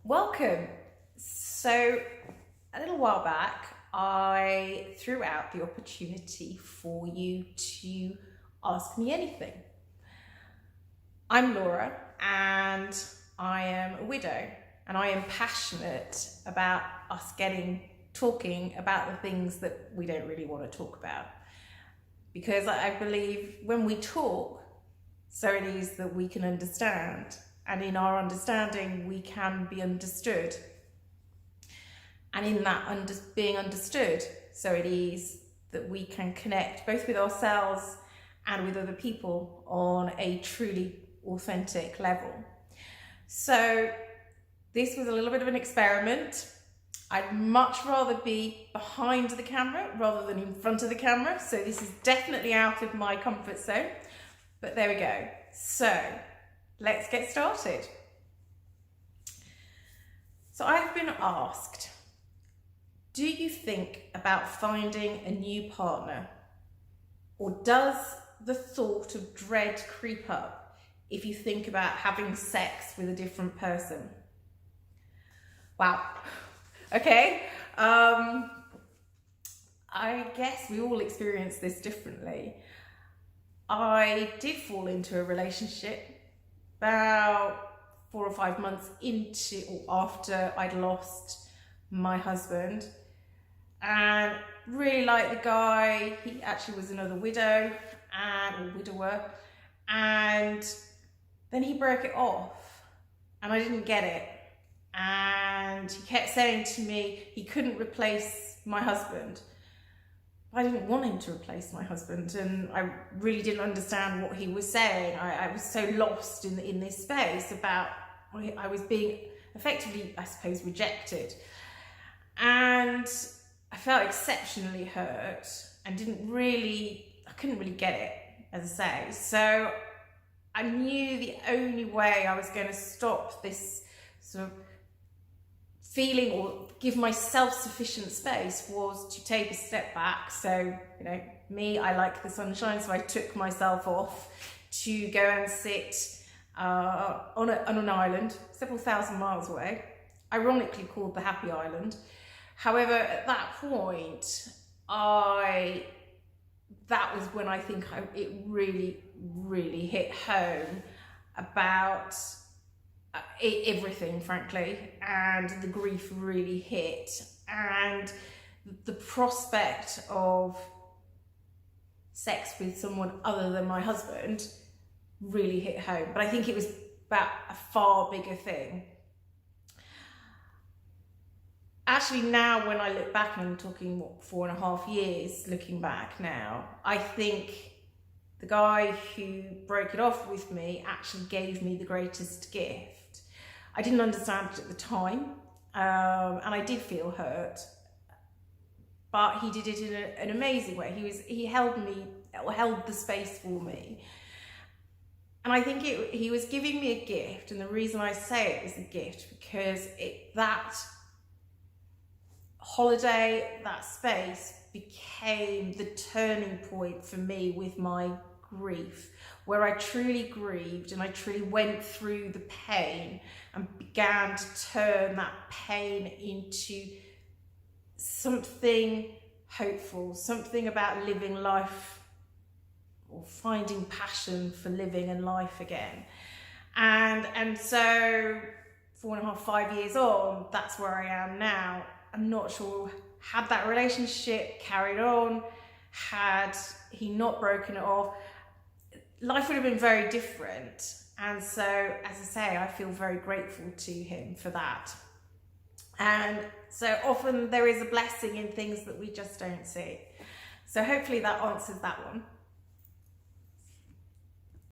Welcome. So, a little while back, I threw out the opportunity for you to ask me anything. I'm Laura, and I am a widow, and I am passionate about us talking about the things that we don't really want to talk about. Because I believe when we talk, so it is that we can understand. And in our understanding, we can be understood. And in that being understood, so it is that we can connect both with ourselves and with other people on a truly authentic level. So this was a little bit of an experiment. I'd much rather be behind the camera rather than in front of the camera. So this is definitely out of my comfort zone, but there we go. So let's get started. So I've been asked, do you think about finding a new partner? Or does the thought of dread creep up if you think about having sex with a different person? Wow. Okay. I guess we all experience this differently. I did fall into a relationship about 4 or 5 months into or after I'd lost my husband, and really liked the guy. He actually was another widower, and then he broke it off and I didn't get it, and he kept saying to me he couldn't replace my husband. I didn't want him to replace my husband, and I really didn't understand what he was saying. I was so lost in this space about I was being effectively, I suppose, rejected. And I felt exceptionally hurt and I couldn't really get it, as I say. So I knew the only way I was going to stop this sort of feeling or give myself sufficient space was to take a step back. So, me, I like the sunshine, so I took myself off to go and sit on an island several thousand miles away, ironically called the Happy Island. However, at that point, that was when I think it really, really hit home about everything, frankly, and the grief really hit, and the prospect of sex with someone other than my husband really hit home. But I think it was about a far bigger thing. Actually, now when I look back, and I'm talking 4.5 years looking back now, I think the guy who broke it off with me actually gave me the greatest gift. I didn't understand it at the time, and I did feel hurt, but he did it in an amazing way. He held the space for me, and I think he was giving me a gift. And the reason I say it was a gift because that holiday, that space became the turning point for me with my grief, where I truly grieved and I truly went through the pain and began to turn that pain into something hopeful, something about living life or finding passion for living and life again. And so 4.5, 5 years on, that's where I am now. I'm not sure, had that relationship carried on, had he not broken it off, life would have been very different. And so, as I say, I feel very grateful to him for that. And so often there is a blessing in things that we just don't see. So hopefully that answers that one.